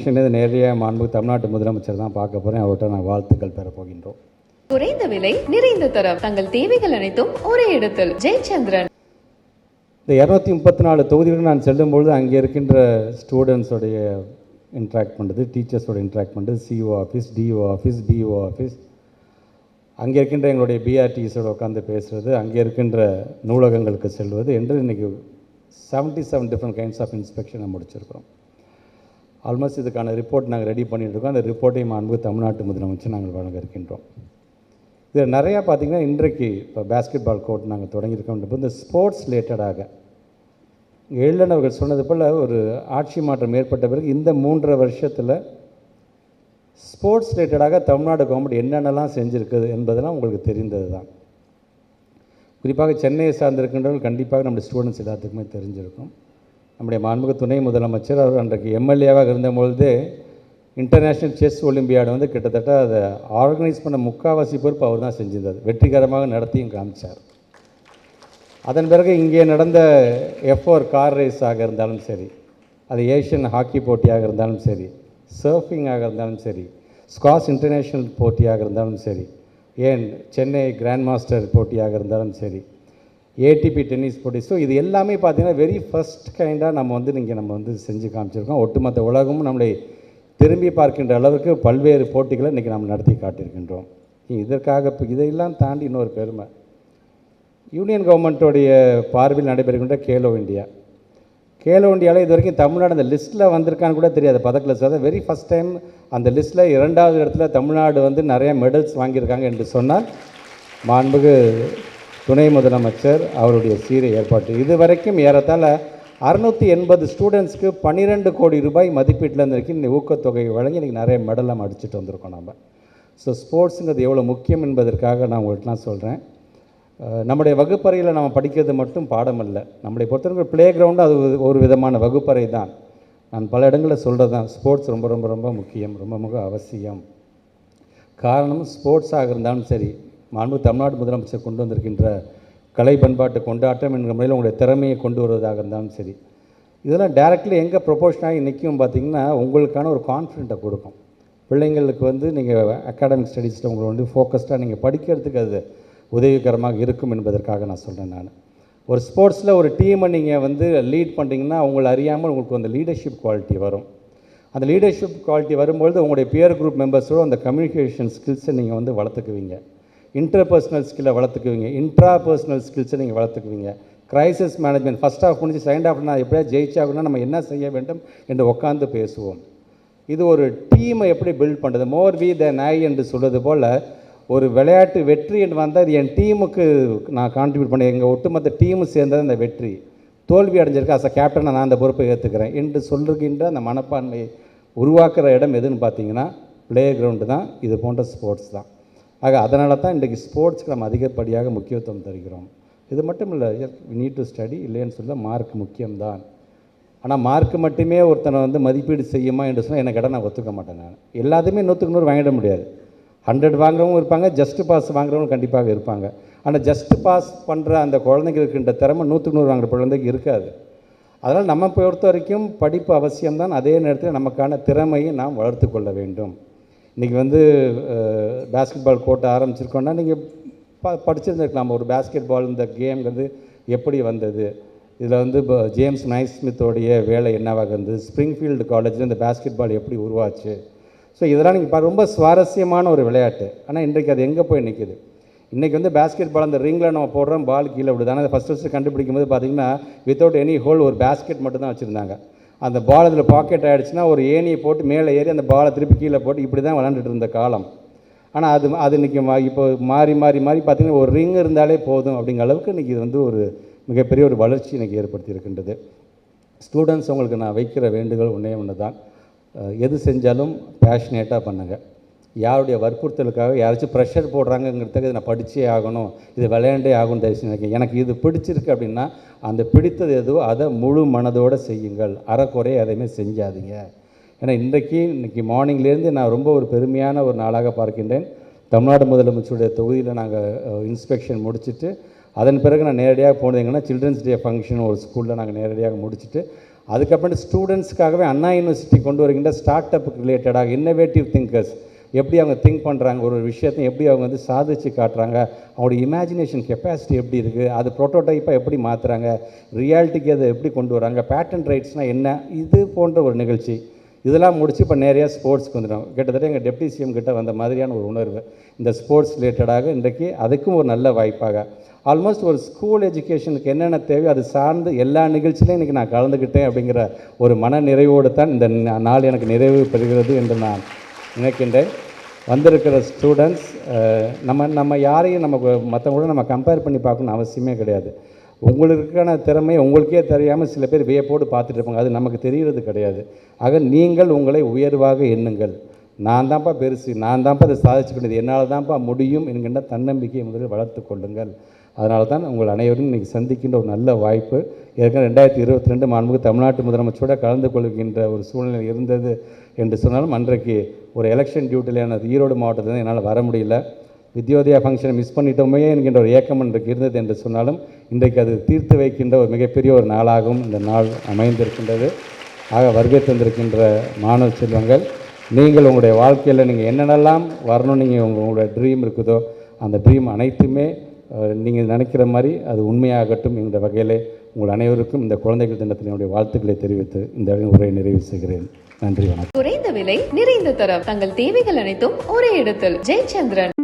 ஃபங்க்ஷன்லேருந்து நேரடியாக மாண்பு தமிழ்நாட்டு முதலமைச்சர் தான் பார்க்க போகிறேன். அவர்கிட்ட நான் வாழ்த்துக்கள் பெற போகின்றோம். குறைந்த விலை, நிறைந்த தரம், தங்கள் தேவைகள் அனைத்தும் ஒரே இடத்தில். ஜெயச்சந்திரன். இந்த 234 தொகுதிகளும் நான் செல்லும்பொழுது அங்கே இருக்கின்ற ஸ்டூடெண்ட்ஸோடைய இன்ட்ராக்ட் பண்ணுறது, டீச்சர்ஸோட இன்ட்ராக்ட் பண்ணுறது, CO office, DO office, BO office, அங்கே இருக்கின்ற எங்களுடைய பிஆர்டிஸோடு உட்காந்து பேசுகிறது, அங்கே இருக்கின்ற நூலகங்களுக்கு செல்வது என்று இன்றைக்கி 77 டிஃப்ரெண்ட் கைண்ட்ஸ் ஆஃப் இன்ஸ்பெக்ஷனை முடிச்சிருக்கிறோம். ஆல்மோஸ்ட் இதுக்கான ரிப்போர்ட் நாங்கள் ரெடி பண்ணிகிட்ருக்கோம். அந்த ரிப்போர்ட்டையும் மாண்பு தமிழ்நாட்டு முதலமைச்சர் நாங்கள் வழங்க இருக்கின்றோம். இதில் நிறையா பார்த்திங்கன்னா இன்றைக்கு இப்போ பேஸ்கெட் பால் கோர்ட் நாங்கள் தொடங்கியிருக்கோம். இந்த ஸ்போர்ட்ஸ் ரிலேட்டடாக எழிலன் அவர்கள் சொன்னது போல் ஒரு ஆட்சி மாற்றம் ஏற்பட்ட பிறகு இந்த 3.5 வருஷத்தில் ஸ்போர்ட்ஸ் ரிலேட்டடாக தமிழ்நாடு கவர்மெண்ட் என்னென்னலாம் செஞ்சுருக்குது என்பதெல்லாம் உங்களுக்கு தெரிந்தது தான். குறிப்பாக சென்னையை சார்ந்திருக்கின்றவர்கள் கண்டிப்பாக நம்முடைய ஸ்டூடெண்ட்ஸ் எல்லாத்துக்குமே தெரிஞ்சிருக்கும். நம்முடைய மாண்புமிகு துணை முதலமைச்சர் அவர் அன்றைக்கு எம்எல்ஏவாக இருந்தபொழுது இன்டர்நேஷ்னல் செஸ் ஒலிம்பியாடு வந்து கிட்டத்தட்ட அதை ஆர்கனைஸ் பண்ண முக்கால்வாசி பொறுப்பு அவர் தான் செஞ்சிருந்தார். வெற்றிகரமாக நடத்தியும் காமிச்சார். அதன் பிறகு இங்கே நடந்த F4 கார் ரேஸாக இருந்தாலும் சரி, அது ஏஷியன் ஹாக்கி போட்டியாக இருந்தாலும் சரி, சர்ஃபிங்காக இருந்தாலும் சரி, ஸ்காஷ் இன்டர்நேஷ்னல் போட்டியாக இருந்தாலும் சரி, ஏன் சென்னை கிராண்ட் மாஸ்டர் போட்டியாக இருந்தாலும் சரி, ஏடிபி டென்னிஸ் போட்டி. ஸோ இது எல்லாமே பார்த்திங்கன்னா வெரி ஃபஸ்ட் கைண்டாக நம்ம வந்து செஞ்சு காமிச்சிருக்கோம். ஒட்டுமொத்த உலகமும் நம்மளை திரும்பி பார்க்கின்ற அளவுக்கு பல்வேறு போட்டிகளை இன்றைக்கி நம்ம நடத்தி காட்டியிருக்கின்றோம். இதற்காக இப்போ இதையெல்லாம் தாண்டி இன்னொரு பெருமை, யூனியன் கவர்மெண்ட்டோடைய பார்வையில் நடைபெறுகின்ற கேலோ இண்டியா. கேலோ இண்டியாவில் இது வரைக்கும் தமிழ்நாடு அந்த லிஸ்ட்டில் வந்திருக்கான்னு கூட தெரியாது. பதக்க லிஸ்ட் அதாவது வெரி ஃபஸ்ட் டைம் அந்த லிஸ்ட்டில் 2வது இடத்துல தமிழ்நாடு வந்து நிறைய மெடல்ஸ் வாங்கியிருக்காங்க என்று சொன்னால் மாண்புமிகு துணை முதலமைச்சர் அவருடைய சீரிய ஏற்பாட்டு. இது வரைக்கும் ஏறத்தாழ 680 ஸ்டூடெண்ட்ஸ்க்கு 12 கோடி ரூபாய் மதிப்பீட்டில் இருந்திருக்கு. இந்த ஊக்கத்தொகையை வழங்கி இன்றைக்கி நிறைய மெடலாம் அடிச்சுட்டு வந்திருக்கோம் நம்ம. ஸோ ஸ்போர்ட்ஸுங்கிறது எவ்வளோ முக்கியம் என்பதற்காக நான் உங்கள்கிட்டலாம் சொல்கிறேன். நம்முடைய வகுப்பறையில் நம்ம படிக்கிறது மட்டும் பாடம் அல்ல. நம்மளை பொறுத்தவரைக்கும் ப்ளே கிரவுண்டு அது ஒரு விதமான வகுப்பறை தான். நான் பல இடங்களில் சொல்கிறது தான், ஸ்போர்ட்ஸ் ரொம்ப ரொம்ப ரொம்ப முக்கியம், ரொம்ப அவசியம். காரணம் ஸ்போர்ட்ஸாக இருந்தாலும் சரி, மாண்பு தமிழ்நாடு முதலமைச்சர் கொண்டு வந்திருக்கின்ற கலை பண்பாட்டு கொண்டாட்டம் என்கிற முறையில் உங்களுடைய திறமையை கொண்டு வருவதாக இருந்தாலும் சரி, இதெல்லாம் டைரக்ட்லி எங்கே ப்ரொபோஷனாக நிற்கும் பார்த்திங்கன்னா உங்களுக்கான ஒரு கான்ஃபிடென்ட்டை கொடுக்கும். பிள்ளைங்களுக்கு வந்து நீங்கள் அகாடமிக் ஸ்டடீஸில் உங்களை வந்து ஃபோக்கஸ்டாக நீங்கள் படிக்கிறதுக்கு அது உதவிகரமாக இருக்கும் என்பதற்காக நான் சொல்கிறேன். நான் ஒரு ஸ்போர்ட்ஸில் ஒரு டீமை நீங்கள் வந்து லீட் பண்ணுறீங்கன்னா உங்களை அறியாமல் உங்களுக்கு அந்த லீடர்ஷிப் குவாலிட்டி வரும். அந்த லீடர்ஷிப் குவாலிட்டி வரும்பொழுது உங்களுடைய பியர் குரூப் மெம்பர்ஸோடு அந்த கம்யூனிகேஷன் ஸ்கில்ஸை நீங்கள் வந்து வளர்த்துக்குவீங்க, இன்டர்பர்சனல் ஸ்கில்லை வளர்த்துக்குவீங்க, இன்ட்ராபர்சனல் ஸ்கில்ஸை நீங்கள் வளர்த்துக்குவீங்க. கிரைசிஸ் மேனேஜ்மெண்ட் ஃபஸ்ட் ஹாஃப் முடிஞ்சு செகண்ட் ஹாஃப் நான் எப்படியா ஜெயிச்சாகணும்னா நம்ம என்ன செய்ய வேண்டும் என்று உட்காந்து பேசுவோம். இது ஒரு டீமை எப்படி பில்ட் பண்ணுறது, மோர் வி தென் ஐ என்று சொல்வது போல் ஒரு விளையாட்டு வெற்றி என்று வந்தால் இது என் டீமுக்கு நான் கான்ட்ரிபியூட் பண்ண, எங்கள் ஒட்டுமொத்த டீமு சேர்ந்தது அந்த வெற்றி. தோல்வி அடைஞ்சிருக்கு, அஸ் அ கேப்டனை நான் அந்த பொறுப்பை ஏற்றுக்கிறேன் என்று சொல்லுகின்ற அந்த மனப்பான்மையை உருவாக்குற இடம் எதுன்னு பார்த்தீங்கன்னா ப்ளே கிரவுண்டு தான், இது போன்ற ஸ்போர்ட்ஸ் தான். ஆக அதனால தான் இன்றைக்கி ஸ்போர்ட்ஸ்க்கு நம்ம அதிகப்படியாக முக்கியத்துவம் தருகிறோம். இது மட்டும் இல்லை, வி நீட் டு ஸ்டடி இல்லைன்னு சொல்ல மார்க் முக்கியம்தான். ஆனால் மார்க் மட்டுமே ஒருத்தனை வந்து மதிப்பீடு செய்யுமா என்று சொன்னால் எனக்கு இடம் நான் ஒத்துக்க மாட்டேன். நான் எல்லாத்தையுமே 100க்கு 100 வாங்கிட முடியாது. 100 வாங்குறவங்க இருப்பாங்க, ஜஸ்ட் பாஸ் வாங்குறவங்க கண்டிப்பாக இருப்பாங்க. ஆனால் ஜஸ்ட் பாஸ் பண்ணுற அந்த குழந்தைங்க இருக்கின்ற திறமை 100க்கு 100 வாங்குற குழந்தைக்கு இருக்காது. அதனால் நம்ம பொறுத்த வரைக்கும் படிப்பு அவசியம்தான், அதே நேரத்தில் நமக்கான திறமையை நாம் வளர்த்து கொள்ள வேண்டும். இன்றைக்கி வந்து பேஸ்கெட் பால் கோர்ட் ஆரம்பிச்சிருக்கோன்னா நீங்கள் படிச்சிருந்துருக்கலாம், ஒரு பேஸ்கெட் பால் இந்த கேம்ங்கிறது எப்படி வந்தது, இதில் வந்து இப்போ ஜேம்ஸ் நைஸ்மித்தோடைய வேலை என்னவாக இருந்தது, ஸ்ப்ரிங்ஃபீல்டு காலேஜில் இந்த பேஸ்கெட் பால் எப்படி உருவாச்சு. ஸோ இதெல்லாம் நீங்கள் ரொம்ப சுவாரஸ்யமான ஒரு விளையாட்டு. ஆனால் இன்றைக்கு அது எங்கே போய் நிற்குது? இன்றைக்கி வந்து பேஸ்கெட் பால் அந்த ரிங்கில் நம்ம போடுறோம், பால் கீழே விடுது. ஆனால் ஃபஸ்ட்டு கண்டுபிடிக்கும் போது பார்த்திங்கன்னா வித்தவுட் எனி ஹோல் ஒரு பேஸ்கெட் மட்டும் தான் வச்சுருந்தாங்க. அந்த பால் அதில் பாக்கெட் ஆகிடுச்சுன்னா ஒரு ஏணியை போட்டு மேலே ஏறி அந்த பாலை திருப்பி கீழே போட்டு இப்படி தான் விளாண்டுட்டு இருந்த காலம். ஆனால் அது இன்றைக்கி இப்போ மாறி பார்த்திங்கன்னா ஒரு ரிங் இருந்தாலே போதும் அப்படிங்கிற அளவுக்கு இன்றைக்கி இது வந்து ஒரு மிகப்பெரிய ஒரு வளர்ச்சி இன்றைக்கி ஏற்படுத்தி இருக்கின்றது. ஸ்டூடெண்ட்ஸ் உங்களுக்கு நான் வைக்கிற வேண்டுகோள் ஒன்று தான், எது செஞ்சாலும் பேஷனேட்டாக பண்ணுங்கள். யாருடைய வற்புறுத்தலுக்காக யாராச்சும் ப்ரெஷர் போடுறாங்கங்கிறதுக்கு நான் படித்தே ஆகணும், இது விளையாண்டே ஆகணும் தயவுசெய்து எனக்கு இது பிடிச்சிருக்கு அப்படின்னா அந்த பிடித்தது எதுவோ அதை முழு மனதோடு செய்யுங்கள், அறக்குறைய எதையுமே செஞ்சாதீங்க. ஏன்னா இன்றைக்கி மார்னிங்லேருந்து நான் ரொம்ப ஒரு பெருமையான ஒரு நாளாக பார்க்கின்றேன். தமிழ்நாடு முதலமைச்சருடைய தொகுதியில் நாங்கள் இன்ஸ்பெக்ஷன் முடிச்சுட்டு அதன் பிறகு நான் நேரடியாக போனது எங்கன்னா சில்ட்ரன்ஸ் டே ஃபங்க்ஷன் ஒரு ஸ்கூலில் நாங்கள் நேரடியாக முடிச்சுட்டு அதுக்கப்புறம் ஸ்டூடெண்ட்ஸ்க்காகவே அண்ணா யூனிவர்சிட்டி கொண்டு வருகின்ற ஸ்டார்ட் அப்புக்கு ரிலேட்டடாக இன்னோவேட்டிவ் திங்கர்ஸ் எப்படி அவங்க திங்க் பண்ணுறாங்க, ஒரு விஷயத்தை எப்படி அவங்க வந்து சாதிச்சு காட்டுறாங்க, அவங்களுடைய இமேஜினேஷன் கெப்பாசிட்டி எப்படி இருக்குது, அது ப்ரோட்டோடைப்பாக எப்படி மாற்றுறாங்க, ரியாலிட்டிக்கு அதை எப்படி கொண்டு வராங்க, பேட்டன்ட் ரைட்ஸ்னால் என்ன, இது போன்ற ஒரு நிகழ்ச்சி. இதெல்லாம் முடிச்சு இப்போ நிறையா ஸ்போர்ட்ஸ்க்கு வந்துடும். கிட்டத்தட்ட எங்கள் டெப்டி சிஎம் கிட்ட வந்த மாதிரியான ஒரு உணர்வு இந்த ஸ்போர்ட்ஸ் ரிலேட்டடாக இன்றைக்கு அதுக்கும் ஒரு நல்ல வாய்ப்பாக ஆல்மோஸ்ட் ஒரு ஸ்கூல் எஜுகேஷனுக்கு என்னென்ன தேவையோ அது சார்ந்து எல்லா நிகழ்ச்சியிலையும் இன்றைக்கி நான் கலந்துக்கிட்டேன் அப்படிங்கிற ஒரு மன நிறைவோடு தான் இந்த நாள் எனக்கு நிறைவு பெறுகிறது என்று நான் நினைக்கின்றேன். வந்திருக்கிற ஸ்டூடெண்ட்ஸ் நம்ம யாரையும் மற்றவங்களோட நம்ம கம்பேர் பண்ணி பார்க்கணும்னு அவசியமே கிடையாது. உங்களுக்கான திறமை உங்களுக்கே தெரியாமல் சில பேர் வியப்போடு பார்த்துட்டு இருப்பாங்க, அது நமக்கு தெரிகிறது கிடையாது. ஆக நீங்கள் உங்களை உயர்வாக எண்ணுங்கள். நான் தான்ப்பா பெருசு, நான் தான்ப்பா அதை சாதிச்சுக்கிட்டது, என்னால் தான்ப்பா முடியும் என்கின்ற தன்னம்பிக்கையை முதலில் வளர்த்து கொள்ளுங்கள். அதனால தான் உங்கள் அனைவரும் இன்றைக்கி சந்திக்கின்ற ஒரு நல்ல வாய்ப்பு. ஏற்கனவே 2022 மாண்புமிகு தமிழ்நாட்டு முதலமைச்சரோட கலந்து கொள்கின்ற ஒரு சூழ்நிலை இருந்தது என்று சொன்னாலும் அன்றைக்கு ஒரு எலெக்ஷன் டியூட்டியில் ஈரோடு மாவட்டத்தில் என்னால் வர முடியல. வித்யோதயா ஃபங்க்ஷனை மிஸ் பண்ணிட்டோமே என்கின்ற ஒரு ஏக்கம் இன்றைக்கு இருந்தது என்று சொன்னாலும் இன்றைக்கு அது தீர்த்து வைக்கின்ற ஒரு மிகப்பெரிய ஒரு நாளாகவும் இந்த நாள் அமைந்திருக்கின்றது. ஆக வருகை தந்திருக்கின்ற மாணவ செல்வங்கள், நீங்கள் உங்களுடைய வாழ்க்கையில் நீங்கள் என்னென்னலாம் வரணும், நீங்கள் உங்களோட ட்ரீம் இருக்குதோ அந்த ட்ரீம் அனைத்துமே நீங்கள் நினைக்கிற மாதிரி அது உண்மையாகட்டும் என்ற வகையிலே உங்கள் அனைவருக்கும் இந்த குழந்தைகள் தினத்தில் என்னுடைய வாழ்த்துக்களை தெரிவித்து இந்த உரையை நிறைவு செய்கிறேன். நன்றி, வணக்கம். குறைந்த விலை நிறைந்த தரம், தங்கள் தேவைகள் அனைத்தும் ஒரே இடத்தில். ஜெயச்சந்திரன்.